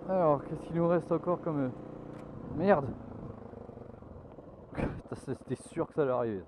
Alors, qu'est-ce qu'il nous reste encore comme... Merde. C'était sûr que ça allait arriver.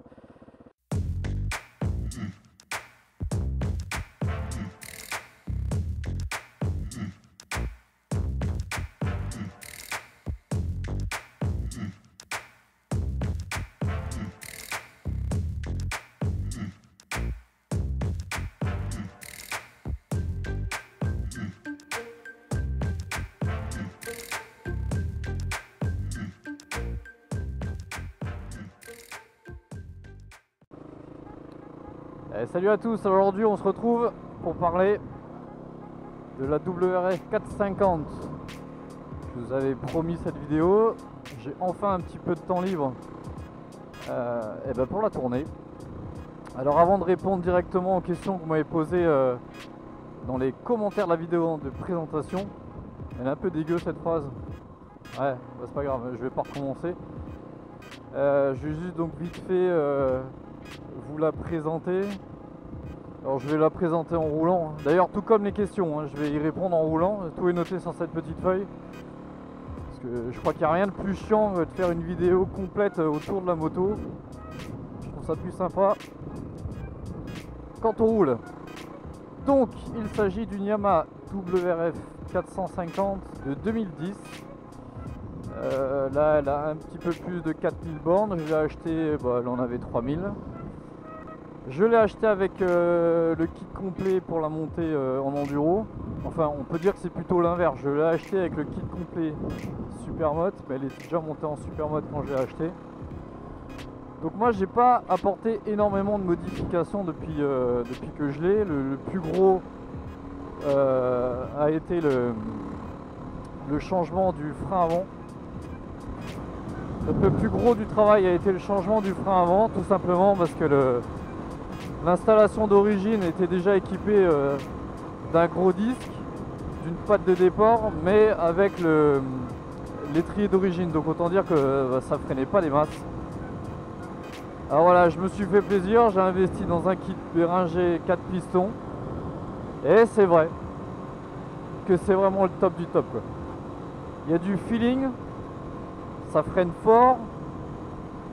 Salut à tous, aujourd'hui on se retrouve pour parler de la WRF 450. Je vous avais promis cette vidéo, j'ai enfin un petit peu de temps libre et ben pour la tourner. Alors avant de répondre directement aux questions que vous m'avez posées dans les commentaires de la vidéo de présentation, elle est un peu dégueu cette phrase. Ouais, bah c'est pas grave, je vais pas recommencer. Je vais juste donc vite fait vous la présenter. Alors je vais la présenter en roulant. D'ailleurs tout comme les questions, je vais y répondre en roulant. Tout est noté sur cette petite feuille. Parce que je crois qu'il n'y a rien de plus chiant de faire une vidéo complète autour de la moto. Je trouve ça plus sympa quand on roule. Donc il s'agit d'une Yamaha WRF 450 de 2010. Là elle a un petit peu plus de 4000 bornes. Je l'ai acheté, elle en avait 3000. Je l'ai acheté avec le kit complet pour la montée en enduro. Enfin, on peut dire que c'est plutôt l'inverse. Je l'ai acheté avec le kit complet Supermoto, mais elle était déjà montée en Supermoto quand je l'ai acheté. Donc moi, j'ai pas apporté énormément de modifications depuis que je l'ai. Le plus gros a été le changement du frein avant. Le plus gros du travail a été le changement du frein avant, tout simplement parce que l'installation d'origine était déjà équipée d'un gros disque, d'une patte de départ, mais avec l'étrier d'origine. Donc autant dire que ça freinait pas les masses. Alors voilà, je me suis fait plaisir, j'ai investi dans un kit Bérenger 4 pistons. Et c'est vrai que c'est vraiment le top du top, quoi. Il y a du feeling, ça freine fort,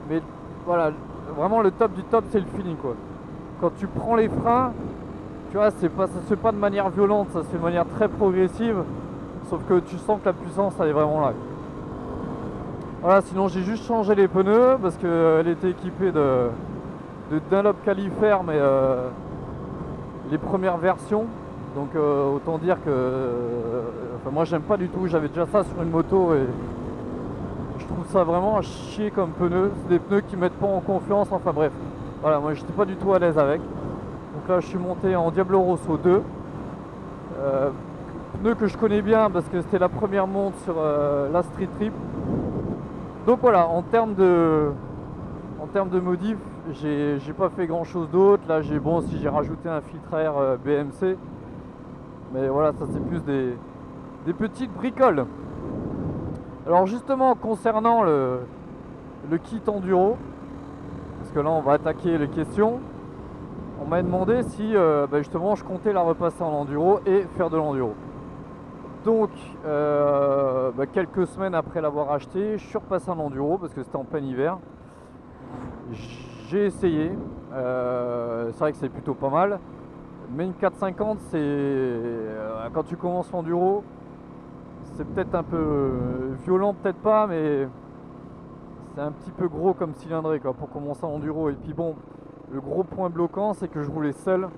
mais voilà, vraiment le top du top c'est le feeling, quoi. Quand tu prends les freins, tu vois, ça se fait pas de manière violente, ça se fait de manière très progressive, sauf que tu sens que la puissance elle est vraiment là. Voilà, sinon j'ai juste changé les pneus parce qu'elle était équipée de Dunlop Califer, mais les premières versions. Donc autant dire que enfin, moi j'aime pas du tout, j'avais déjà ça sur une moto et je trouve ça vraiment à chier comme pneus. C'est des pneus qui mettent pas en confiance, enfin bref. Voilà, moi j'étais pas du tout à l'aise avec. Donc là je suis monté en Diablo Rosso 2. Pneu que je connais bien parce que c'était la première monte sur la Street Trip. Donc voilà, en termes de modif, j'ai pas fait grand chose d'autre. Là j'ai rajouté un filtre à air BMC. Mais voilà, ça c'est plus des petites bricoles. Alors justement concernant le kit enduro, parce que là on va attaquer les questions, on m'a demandé si justement je comptais la repasser en enduro et faire de l'enduro. Donc quelques semaines après l'avoir acheté, je suis repassé en enduro parce que c'était en plein hiver. J'ai essayé, c'est vrai que c'est plutôt pas mal, mais une 450 c'est quand tu commences l'enduro, c'est peut-être un peu violent, peut-être pas, mais c'est un petit peu gros comme cylindrée quoi, pour commencer en enduro. Et puis bon, le gros point bloquant c'est que je roulais seul,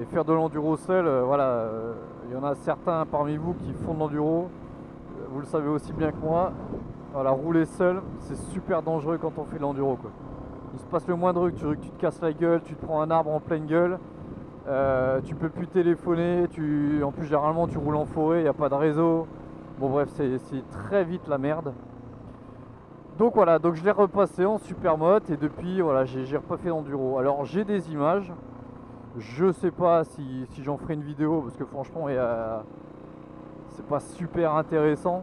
et faire de l'enduro seul, voilà, il y en a certains parmi vous qui font de l'enduro, vous le savez aussi bien que moi. Voilà, rouler seul c'est super dangereux quand on fait de l'enduro quoi. Il se passe le moindre truc, tu te casses la gueule, tu te prends un arbre en pleine gueule, tu peux plus téléphoner, en plus généralement tu roules en forêt, il n'y a pas de réseau. Bon bref, c'est très vite la merde. Donc voilà, donc je l'ai repassé en Supermoto et depuis voilà, j'ai repas d'enduro. Alors j'ai des images, je sais pas si j'en ferai une vidéo parce que franchement c'est pas super intéressant.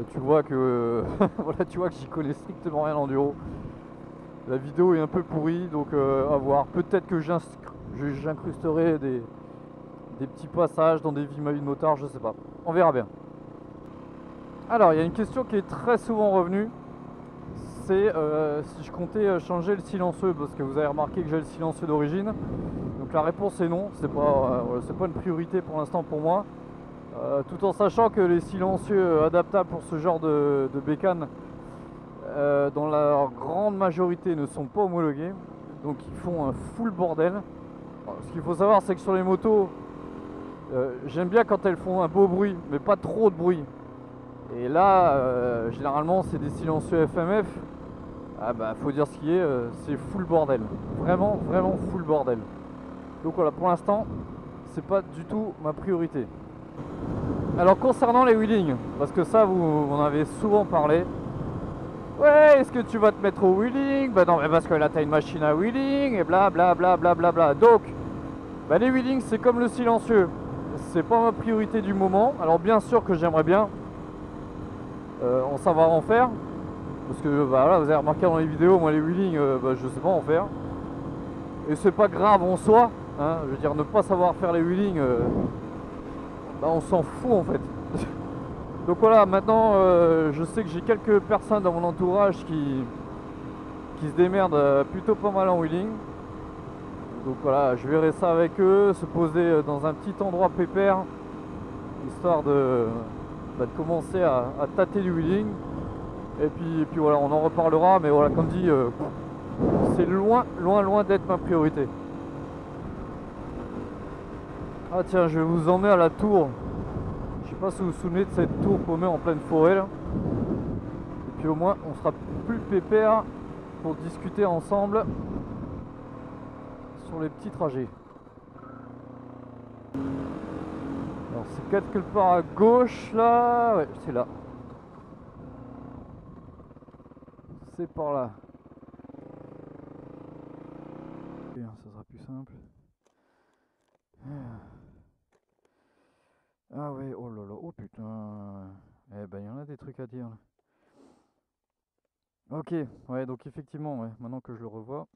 Tu vois que voilà, tu vois que j'y connais strictement rien en enduro. La vidéo est un peu pourrie, donc à voir. Peut-être que j'incrusterai des petits passages dans des vies ma vie de motard, je sais pas. On verra bien. Alors, il y a une question qui est très souvent revenue. C'est si je comptais changer le silencieux, parce que vous avez remarqué que j'ai le silencieux d'origine. Donc la réponse est non, c'est pas une priorité pour l'instant pour moi. Tout en sachant que les silencieux adaptables pour ce genre de bécane, dans la grande majorité, ne sont pas homologués. Donc ils font un full bordel. Alors, ce qu'il faut savoir, c'est que sur les motos, j'aime bien quand elles font un beau bruit, mais pas trop de bruit. Et là, généralement, c'est des silencieux FMF. Ah bah, faut dire ce qui est, c'est full bordel. Vraiment, vraiment full bordel. Donc voilà, pour l'instant, c'est pas du tout ma priorité. Alors concernant les wheelings, parce que ça, vous en avez souvent parlé. Ouais, est-ce que tu vas te mettre au wheeling? Bah non, mais parce que là, t'as une machine à wheeling, et bla bla bla bla bla bla. Donc, bah les wheelings, c'est comme le silencieux. C'est pas ma priorité du moment. Alors bien sûr que j'aimerais bien en savoir en faire. Parce que bah, là, vous avez remarqué dans les vidéos, moi les wheelings, bah, je sais pas en faire. Et c'est pas grave en soi, hein, je veux dire, ne pas savoir faire les wheelings, bah, on s'en fout en fait. Donc voilà, maintenant je sais que j'ai quelques personnes dans mon entourage qui se démerdent plutôt pas mal en wheeling. Donc voilà, je verrai ça avec eux, se poser dans un petit endroit pépère, histoire bah, de commencer à tâter du wheeling. Et puis voilà, on en reparlera, mais voilà, comme dit, c'est loin, loin, loin d'être ma priorité. Ah tiens, je vais vous emmener à la tour. Je sais pas si vous vous souvenez de cette tour paumée en pleine forêt là. Et puis au moins, on sera plus pépère pour discuter ensemble sur les petits trajets. Alors c'est quelque part à gauche là. Ouais, c'est là. C'est par là. Bien, ça sera plus simple. Ah ouais, oh là là, oh putain. Eh ben il y en a des trucs à dire. Ok, ouais, donc effectivement, ouais, maintenant que je le revois.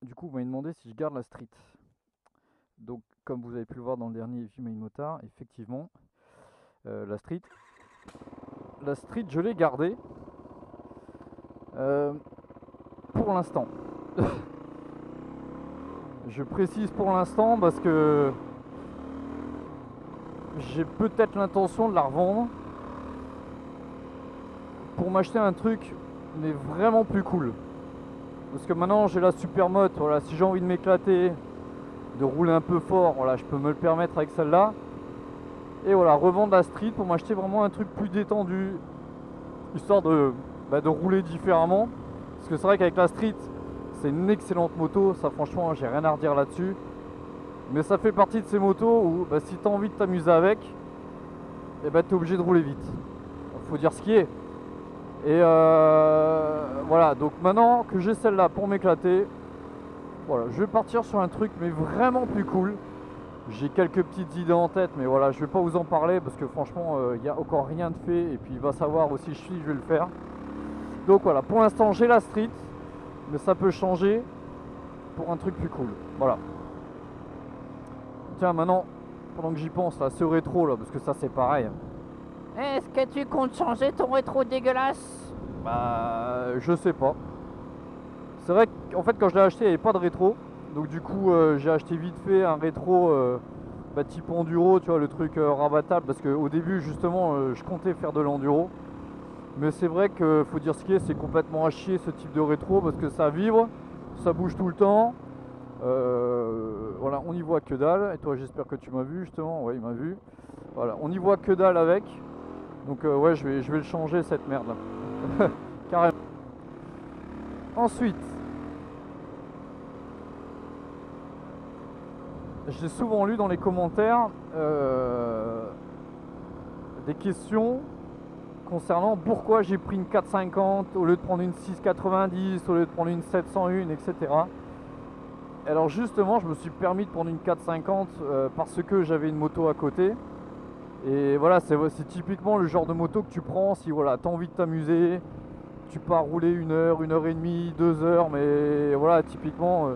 Du coup, vous m'avez demandé si je garde la street. Donc, comme vous avez pu le voir dans le dernier film Motard, effectivement, la street, je l'ai gardée pour l'instant. Je précise pour l'instant parce que j'ai peut-être l'intention de la revendre pour m'acheter un truc mais vraiment plus cool. Parce que maintenant j'ai la Supermoto, voilà, si j'ai envie de m'éclater, de rouler un peu fort, voilà, je peux me le permettre avec celle-là. Et voilà, revendre la street pour m'acheter vraiment un truc plus détendu, histoire de rouler différemment. Parce que c'est vrai qu'avec la street, c'est une excellente moto, ça franchement j'ai rien à redire là-dessus. Mais ça fait partie de ces motos où bah, si tu as envie de t'amuser avec, et bah, tu es obligé de rouler vite. Faut dire ce qui est. Et voilà, donc maintenant que j'ai celle-là pour m'éclater, voilà, je vais partir sur un truc mais vraiment plus cool. J'ai quelques petites idées en tête, mais voilà, je vais pas vous en parler parce que franchement, il n'y a encore rien de fait. Et puis il va savoir aussi je vais le faire. Donc voilà, pour l'instant j'ai la street, mais ça peut changer pour un truc plus cool. Voilà. Tiens, maintenant, pendant que j'y pense, là, ce rétro là, parce que ça c'est pareil. Est-ce que tu comptes changer ton rétro dégueulasse? Bah, je sais pas. C'est vrai qu'en fait, quand je l'ai acheté, il n'y avait pas de rétro. Donc, du coup, j'ai acheté vite fait un rétro bah, type enduro, tu vois, le truc rabattable. Parce qu'au début, justement, je comptais faire de l'enduro. Mais c'est vrai qu'il faut dire ce qui est, c'est complètement à chier ce type de rétro parce que ça vibre, ça bouge tout le temps. Voilà, on y voit que dalle. Et toi, j'espère que tu m'as vu justement. Ouais, il m'a vu. Voilà, on y voit que dalle avec. Donc ouais, je vais le changer cette merde là. Carrément. Ensuite, j'ai souvent lu dans les commentaires des questions concernant pourquoi j'ai pris une 450 au lieu de prendre une 690, au lieu de prendre une 701, etc. Alors justement, je me suis permis de prendre une 450 parce que j'avais une moto à côté. Et voilà, c'est typiquement le genre de moto que tu prends si voilà, tu as envie de t'amuser, tu pars rouler 1 heure, 1 heure et demie, 2 heures, mais voilà, typiquement,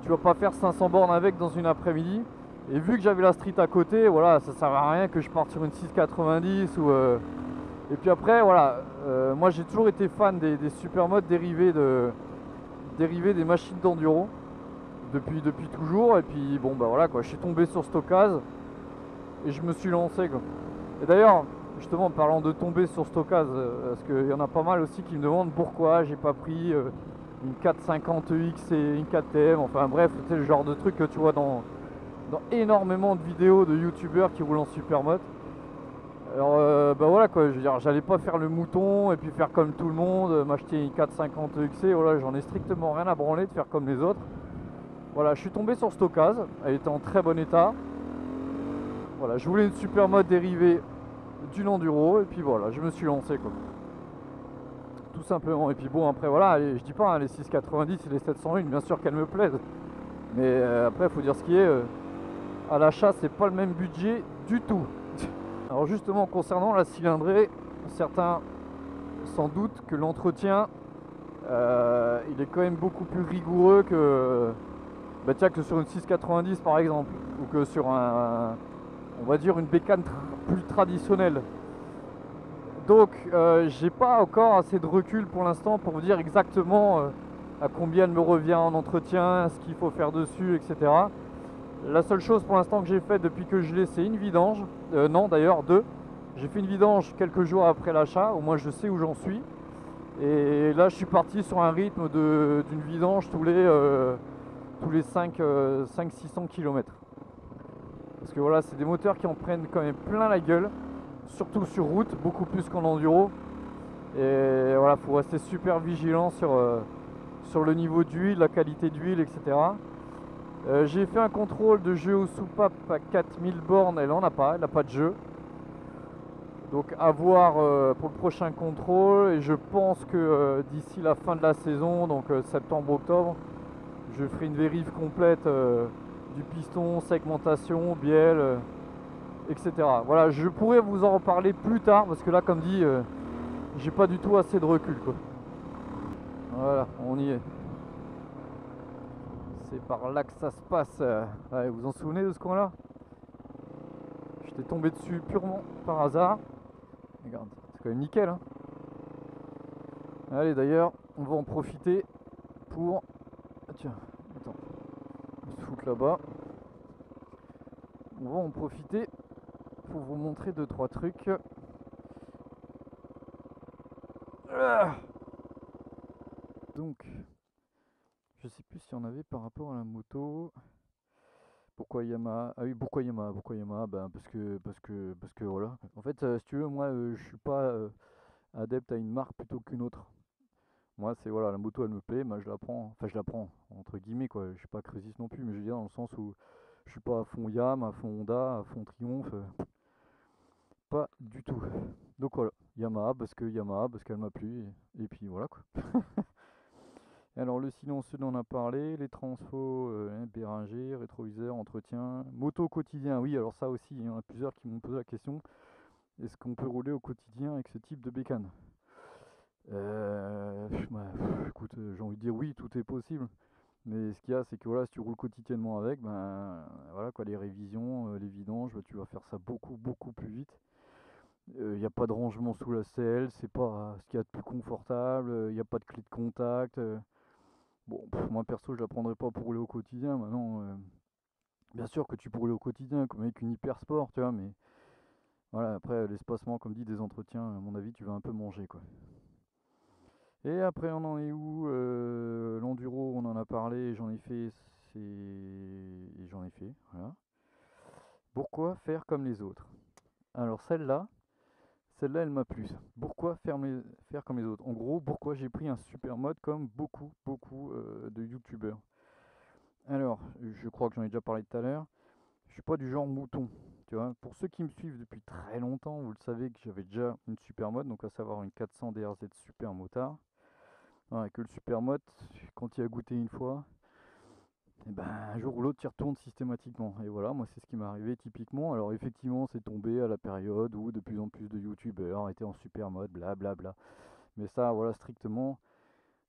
tu vas pas faire 500 bornes avec dans une après-midi. Et vu que j'avais la street à côté, voilà, ça servait à rien que je parte sur une 690 ou et puis après voilà, moi j'ai toujours été fan des supermodes dérivés des machines d'enduro depuis toujours. Et puis bon bah voilà quoi, je suis tombé sur cette occasion et je me suis lancé quoi. Et d'ailleurs, justement, en parlant de tomber sur cette occasion, parce qu'il y en a pas mal aussi qui me demandent pourquoi j'ai pas pris une 450X et une KTM, enfin bref, c'est le genre de truc que tu vois dans énormément de vidéos de youtubeurs qui roulent en supermoto. Alors bah voilà quoi, je veux dire, j'allais pas faire le mouton et puis faire comme tout le monde, m'acheter une 450XC, voilà, j'en ai strictement rien à branler de faire comme les autres. Voilà, je suis tombé sur cette occasion, elle était en très bon état. Voilà, je voulais une supermoto dérivée d'une enduro et puis voilà, je me suis lancé quoi. Tout simplement. Et puis bon après voilà, je dis pas hein, les 690 et les 701, bien sûr qu'elles me plaisent. Mais après faut dire ce qui est, à l'achat c'est pas le même budget du tout. Alors justement concernant la cylindrée, certains sans doute que l'entretien il est quand même beaucoup plus rigoureux que, bah, tiens, que sur une 690 par exemple, ou que sur on va dire une bécane plus traditionnelle. Donc j'ai pas encore assez de recul pour l'instant pour vous dire exactement à combien elle me revient en entretien, ce qu'il faut faire dessus, etc. La seule chose pour l'instant que j'ai fait depuis que je l'ai, c'est une vidange. Non d'ailleurs, deux. J'ai fait une vidange quelques jours après l'achat, au moins je sais où j'en suis. Et là je suis parti sur un rythme d'une vidange tous les 500-600 km. Parce que voilà, c'est des moteurs qui en prennent quand même plein la gueule, surtout sur route, beaucoup plus qu'en enduro. Et voilà, faut rester super vigilant sur le niveau d'huile, la qualité d'huile, etc. J'ai fait un contrôle de jeu aux soupapes à 4000 bornes, elle en a pas, elle n'a pas de jeu. Donc à voir pour le prochain contrôle. Et je pense que d'ici la fin de la saison, donc septembre-octobre, je ferai une vérif complète du piston, segmentation, bielle, etc. Voilà, je pourrais vous en reparler plus tard parce que là, comme dit, j'ai pas du tout assez de recul quoi. Voilà, on y est. C'est par là que ça se passe. Ouais, vous vous en souvenez de ce coin-là? J'étais tombé dessus purement par hasard. Regarde, c'est quand même nickel. Hein. Allez, d'ailleurs, on va en profiter pour... Ah, tiens, attends. On se fout là-bas. On va en profiter pour vous montrer 2-3 trucs. Donc, je sais plus si on avait par rapport à la moto. Pourquoi Yamaha? Ah oui, pourquoi Yamaha? Pourquoi Yamaha? Ben parce que voilà. En fait, si tu veux, moi, je suis pas adepte à une marque plutôt qu'une autre. Moi, c'est voilà, la moto, elle me plaît, moi je la prends. Enfin, je la prends entre guillemets quoi. Je suis pas Crésis non plus, mais je veux dire dans le sens où je suis pas à fond Yam, à fond Honda, à fond Triumph, pas du tout. Donc voilà, Yamaha parce qu'elle m'a plu et puis voilà quoi. Alors le silencieux dont on a parlé, les transfos, Bérenger, rétroviseur, entretien, moto au quotidien, oui alors ça aussi, il y en a plusieurs qui m'ont posé la question, est-ce qu'on peut rouler au quotidien avec ce type de bécane? Écoute, j'ai envie de dire oui, tout est possible, mais ce qu'il y a c'est que voilà, si tu roules quotidiennement avec, ben voilà quoi, les révisions, les vidanges, bah, tu vas faire ça beaucoup plus vite. Il n'y a pas de rangement sous la selle, c'est pas ce qu'il y a de plus confortable, il n'y a pas de clé de contact. Bon, moi perso, je la prendrais pas pour rouler au quotidien. Maintenant, bien sûr que tu peux rouler au quotidien comme avec une hyper sport, tu vois, mais voilà, après l'espacement, comme dit, des entretiens, à mon avis, tu vas un peu manger quoi. Et après, on en est où? L'enduro, on en a parlé, j'en ai fait, voilà. Pourquoi faire comme les autres? Alors celle-là, elle m'a plu. Pourquoi faire comme les autres? En gros, pourquoi j'ai pris un super mode comme beaucoup de youtubeurs? Alors, je crois que j'en ai déjà parlé tout à l'heure. Je suis pas du genre mouton. Tu vois, pour ceux qui me suivent depuis très longtemps, vous le savez que j'avais déjà une super mode, donc à savoir une 400 DRZ super motard. Ouais, que le super mode, quand il a goûté une fois, et ben, un jour ou l'autre, il retourne systématiquement. Et voilà, moi, c'est ce qui m'est arrivé typiquement. Alors, effectivement, c'est tombé à la période où de plus en plus de youtubeurs étaient en super mode, blablabla. Mais ça, voilà, strictement,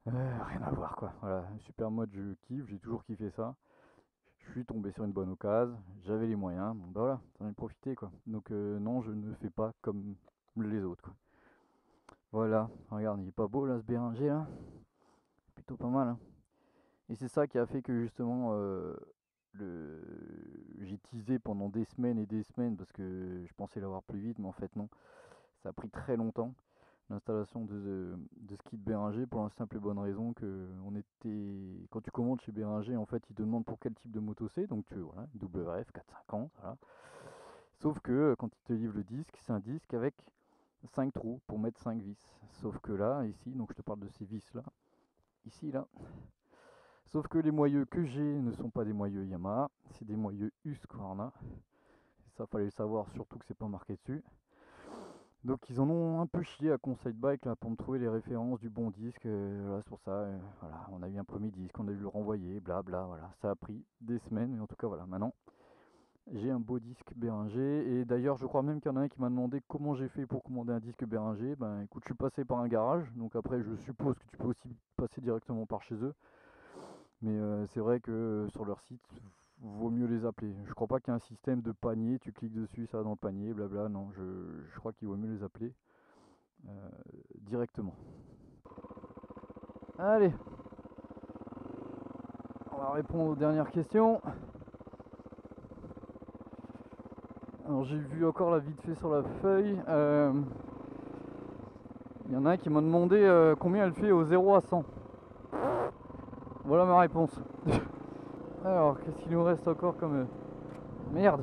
rien à voir, quoi. Voilà, super mode, je kiffe, j'ai toujours kiffé ça. Je suis tombé sur une bonne occasion, j'avais les moyens, bon bah voilà, j'en ai profité quoi. Donc non, je ne fais pas comme les autres quoi. Voilà, regarde, il est pas beau là ce Bérenger là, plutôt pas mal hein. Et c'est ça qui a fait que justement j'ai teasé pendant des semaines et des semaines parce que je pensais l'avoir plus vite, mais en fait non, ça a pris très longtemps l'installation de ce kit Bérenger pour la simple et bonne raison que quand tu commandes chez Bérenger, en fait ils te demandent pour quel type de moto c'est, donc voilà, WRF 450, voilà. Sauf que quand ils te livrent le disque, c'est un disque avec 5 trous pour mettre 5 vis. Sauf que là, ici, donc je te parle de ces vis là, ici là. Sauf que les moyeux que j'ai ne sont pas des moyeux Yamaha, c'est des moyeux Husqvarna. Ça fallait le savoir, surtout que c'est pas marqué dessus. Donc ils en ont un peu chié à Conseil Bike là, pour me trouver les références du bon disque. Voilà, c'est pour ça, voilà, on a eu un premier disque, on a dû le renvoyer, blabla, voilà. Ça a pris des semaines, mais en tout cas voilà, maintenant j'ai un beau disque Bérenger. Et d'ailleurs je crois même qu'il y en a un qui m'a demandé comment j'ai fait pour commander un disque Bérenger. Ben écoute, je suis passé par un garage, donc après je suppose que tu peux aussi passer directement par chez eux. Mais c'est vrai que sur leur site, vaut mieux les appeler. Je crois pas qu'il y ait un système de panier, tu cliques dessus, ça va dans le panier, blabla. Non, je crois qu'il vaut mieux les appeler directement. Allez, on va répondre aux dernières questions. Alors j'ai vu encore la vite fait sur la feuille. Il y en a un qui m'a demandé combien elle fait au 0 à 100. Voilà ma réponse. Alors, qu'est-ce qu'il nous reste encore comme... Merde.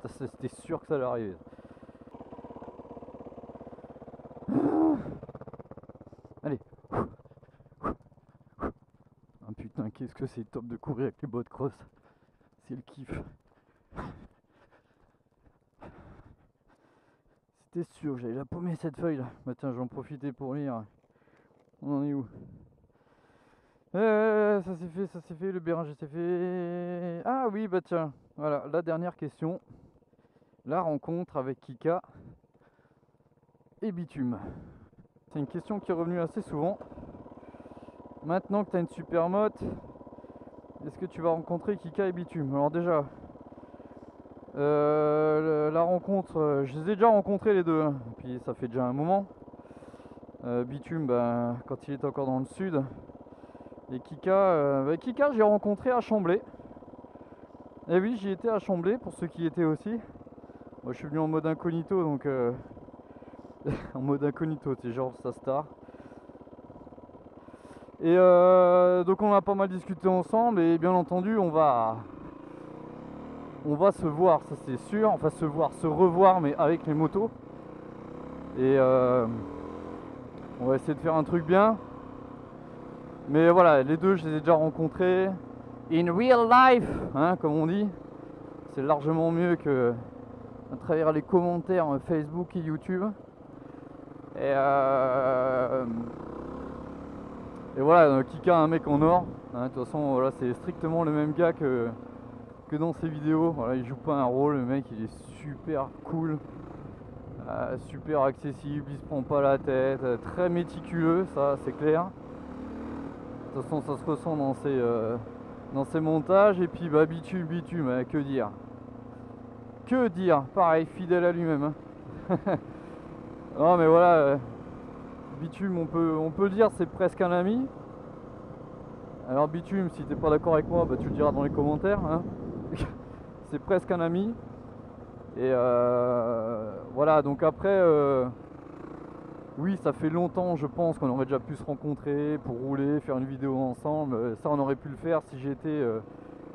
C'était sûr que ça allait arriver. Allez. Ah putain, qu'est-ce que c'est top de courir avec les bottes cross. C'est le kiff. C'était sûr, j'allais la paumer cette feuille là. Bah tiens, j'en profitais pour lire. On en est où? Ça c'est fait, le Bérenger c'est fait. Ah oui, bah tiens, voilà, la dernière question. La rencontre avec Kika et Bitume. C'est une question qui est revenue assez souvent. Maintenant que tu as une super moto, est-ce que tu vas rencontrer Kika et Bitume? Alors déjà, la rencontre, je les ai déjà rencontrés les deux, hein. Puis ça fait déjà un moment. Bitume, ben, quand il était encore dans le sud. Et Kika j'ai rencontré à Chamblay. Et oui, j'y étais à Chamblay pour ceux qui y étaient aussi. Moi je suis venu en mode incognito, donc en mode incognito, c'est genre sa star. Et donc on a pas mal discuté ensemble et bien entendu on va se voir, ça c'est sûr. Enfin se revoir mais avec les motos. Et on va essayer de faire un truc bien. Mais voilà, les deux je les ai déjà rencontrés in real life, hein, comme on dit. C'est largement mieux que à travers les commentaires Facebook et YouTube. Et voilà, Kika, un mec en or. Hein, de toute façon, voilà, c'est strictement le même gars que dans ses vidéos. Voilà, il joue pas un rôle, le mec il est super cool, super accessible, il se prend pas la tête, très méticuleux, ça c'est clair. De toute façon, ça se ressent dans ses montages. Et puis bah Bitume, que dire? Que dire? Pareil, fidèle à lui-même. Hein. Non mais voilà, Bitume, on peut le dire, c'est presque un ami. Alors Bitume, si t'es pas d'accord avec moi, bah tu le diras dans les commentaires. Hein. C'est presque un ami. Et voilà, donc après, oui, ça fait longtemps, je pense, qu'on aurait déjà pu se rencontrer pour rouler, faire une vidéo ensemble. Ça, on aurait pu le faire si j'étais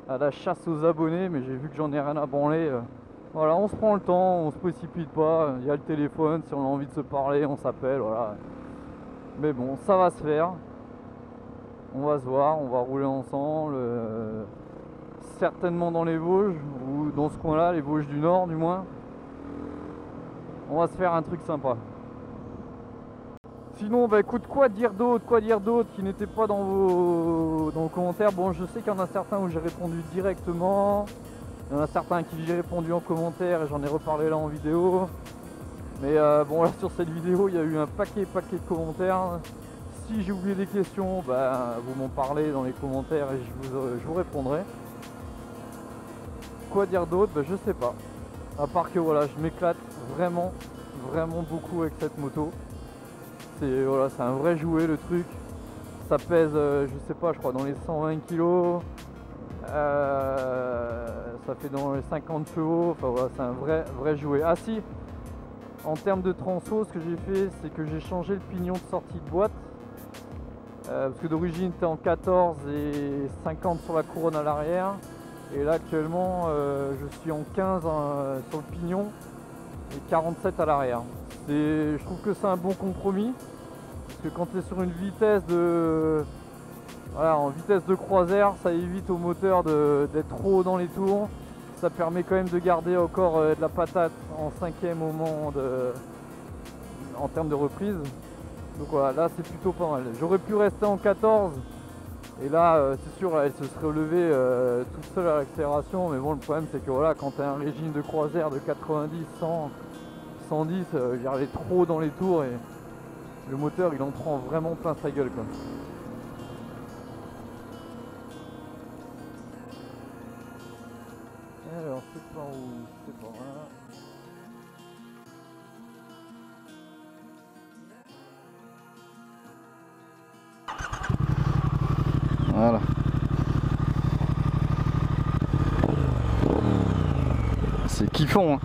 à la chasse aux abonnés, mais j'ai vu que j'en ai rien à branler. Voilà, on se prend le temps, on se précipite pas. Il y a le téléphone, si on a envie de se parler, on s'appelle, voilà. Mais bon, ça va se faire. On va se voir, on va rouler ensemble. Certainement dans les Vosges, ou dans ce coin-là, les Vosges du Nord du moins. On va se faire un truc sympa. Sinon, bah écoute, quoi dire d'autre qui n'était pas dans vos commentaires. Bon, je sais qu'il y en a certains où j'ai répondu directement. Il y en a certains qui j'ai répondu en commentaire et j'en ai reparlé là en vidéo. Mais bon, là sur cette vidéo, il y a eu un paquet de commentaires. si j'ai oublié des questions, bah, vous m'en parlez dans les commentaires et je vous répondrai. Quoi dire d'autre? Bah, je sais pas. À part que voilà, je m'éclate vraiment beaucoup avec cette moto. C'est voilà, c'est un vrai jouet le truc. Ça pèse, je sais pas, je crois dans les 120 kg. Ça fait dans les 50 chevaux. Enfin voilà, c'est un vrai jouet. Ah si, en termes de transo, ce que j'ai fait, c'est que j'ai changé le pignon de sortie de boîte. Parce que d'origine était en 14 et 50 sur la couronne à l'arrière. Et là actuellement je suis en 15 sur le pignon et 47 à l'arrière. Je trouve que c'est un bon compromis. Parce que quand tu es sur une vitesse en vitesse de croisière, ça évite au moteur d'être trop haut dans les tours. Ça permet quand même de garder encore de la patate en cinquième au moment en termes de reprise. Donc voilà, là c'est plutôt pas mal. J'aurais pu rester en 14 et là c'est sûr elle se serait relevée toute seule à l'accélération, mais bon le problème c'est que voilà, quand tu as un régime de croisière de 90, 100, 110, elle est trop haut dans les tours et le moteur il en prend vraiment plein sa gueule quoi. Alors c'est par où? C'est par là. Voilà. C'est kiffant hein.